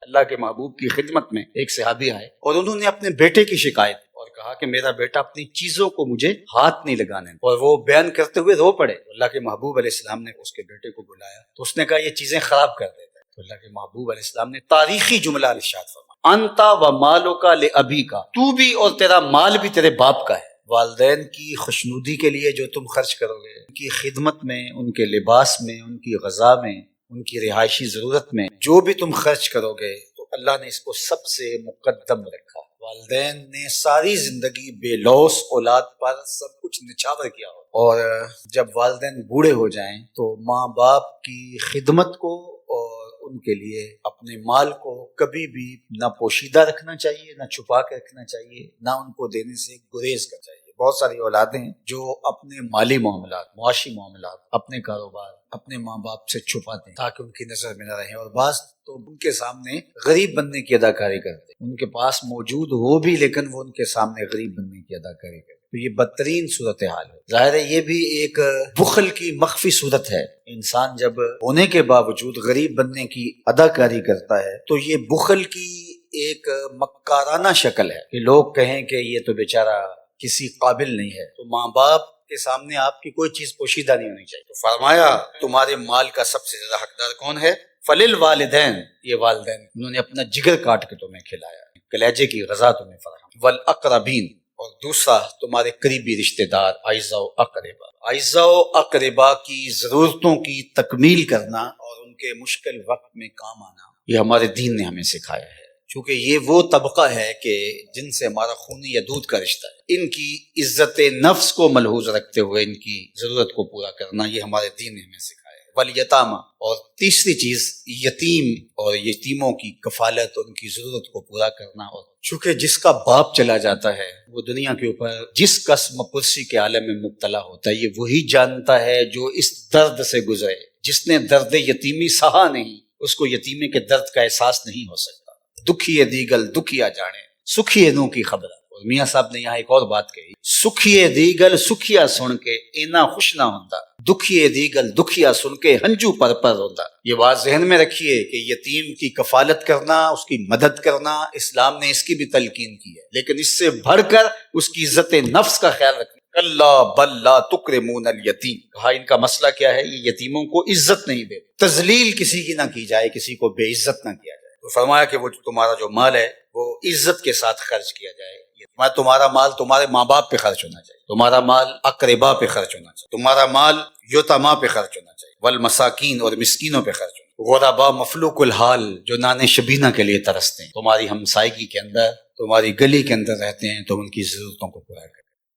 اللہ کے محبوب کی خدمت میں ایک صحابی آئے اور انہوں نے اپنے بیٹے کی شکایت اور کہا کہ میرا بیٹا اپنی چیزوں کو مجھے ہاتھ نہیں لگانے، اور وہ بیان کرتے ہوئے رو پڑے۔ اللہ کے محبوب علیہ السلام نے اس کے بیٹے کو بلایا تو اس نے کہا یہ چیزیں خراب کر دیتا ہے، تو اللہ کے محبوب علیہ السلام نے تاریخی جملہ ارشاد فرمایا، انتا و مالو کا لابی کا، تو بھی اور تیرا مال بھی تیرے باپ کا ہے۔ والدین کی خوشنودی کے لیے جو تم خرچ کرو گے، ان کی خدمت میں، ان کے لباس میں، ان کی غذا میں، ان کی رہائشی ضرورت میں جو بھی تم خرچ کرو گے تو اللہ نے اس کو سب سے مقدم رکھا۔ والدین نے ساری زندگی بے لوث اولاد پر سب کچھ نچھاور کیا ہو، اور جب والدین بوڑھے ہو جائیں تو ماں باپ کی خدمت کو اور ان کے لیے اپنے مال کو کبھی بھی نہ پوشیدہ رکھنا چاہیے، نہ چھپا کے رکھنا چاہیے، نہ ان کو دینے سے گریز کرنا چاہیے۔ بہت ساری اولادیں ہیں جو اپنے مالی معاملات، معاشی معاملات، اپنے کاروبار اپنے ماں باپ سے چھپاتے ہیں تاکہ ان کی نظر میں نہ رہیں، اور بعض تو ان کے سامنے غریب بننے کی اداکاری کرتے ہیں، ان کے پاس موجود ہو بھی لیکن وہ ان کے سامنے غریب بننے کی اداکاری کرتے ہیں۔ تو یہ بدترین صورتحال ہے۔ ظاہر ہے یہ بھی ایک بخل کی مخفی صورت ہے۔ انسان جب ہونے کے باوجود غریب بننے کی اداکاری کرتا ہے تو یہ بخل کی ایک مکارانہ شکل ہے کہ لوگ کہیں کہ یہ تو بیچارہ کسی قابل نہیں ہے، تو ماں باپ کے سامنے آپ کی کوئی چیز پوشیدہ نہیں ہونی چاہیے۔ تو فرمایا تمہارے مال کا سب سے زیادہ حقدار کون ہے؟ فللوالدین، یہ والدین، انہوں نے اپنا جگر کاٹ کے تمہیں کھلایا، کلیجے کی غذا تمہیں فراہم، والاقربین، اور دوسرا تمہارے قریبی رشتہ دار، اعزاء و اقربا، اعزاء و اقربا کی ضرورتوں کی تکمیل کرنا اور ان کے مشکل وقت میں کام آنا، یہ ہمارے دین نے ہمیں سکھایا ہے، چونکہ یہ وہ طبقہ ہے کہ جن سے ہمارا خونی یا دودھ کا رشتہ ہے۔ ان کی عزت نفس کو ملحوظ رکھتے ہوئے ان کی ضرورت کو پورا کرنا، یہ ہمارے دین نے ہمیں سکھایا ہے۔ والیتامى، اور تیسری چیز یتیم اور یتیموں کی کفالت، ان کی ضرورت کو پورا کرنا، اور چونکہ جس کا باپ چلا جاتا ہے وہ دنیا کے اوپر جس قسم پرسی کے عالم میں مبتلا ہوتا ہے، یہ وہی جانتا ہے جو اس درد سے گزرے۔ جس نے درد یتیمی سہا نہیں، اس کو یتیمی کے درد کا احساس نہیں ہو سکتا۔ دکھیے دیگل دکھیا جانے، سکھیے نو کی خبر۔ اور میاں صاحب نے یہاں ایک اور بات کہی، سکھیے دیگل سکھیا سن کے اینا خوش نہ ہوتا، دکھیے دیگل دکھیا سن کے ہنجو پر ہوتا۔ یہ بات ذہن میں رکھیے کہ یتیم کی کفالت کرنا، اس کی مدد کرنا، اسلام نے اس کی بھی تلقین کی ہے، لیکن اس سے بڑھ کر اس کی عزت نفس کا خیال رکھنا۔ اللہ بل لا تکرمون الیتیم، کہا ان کا مسئلہ کیا ہے، یہ یتیموں کو عزت نہیں دے، تذلیل کسی کی نہ کی جائے، کسی کو بے عزت نہ کیا جائے۔ تو فرمایا کہ وہ تمہارا جو مال ہے وہ عزت کے ساتھ خرچ کیا جائے۔ تمہارا مال تمہارے ماں باپ پہ خرچ ہونا چاہیے، تمہارا مال اقربا پہ خرچ ہونا چاہیے، تمہارا مال یتاما پہ خرچ ہونا چاہیے، والمساکین، اور مسکینوں پہ خرچ ہونا، غربا مفلوق الحال، جو نان شبینہ کے لیے ترستے ہیں، تمہاری ہمسائیگی کے اندر، تمہاری گلی کے اندر رہتے ہیں، تم ان کی ضرورتوں کو پورا کریں۔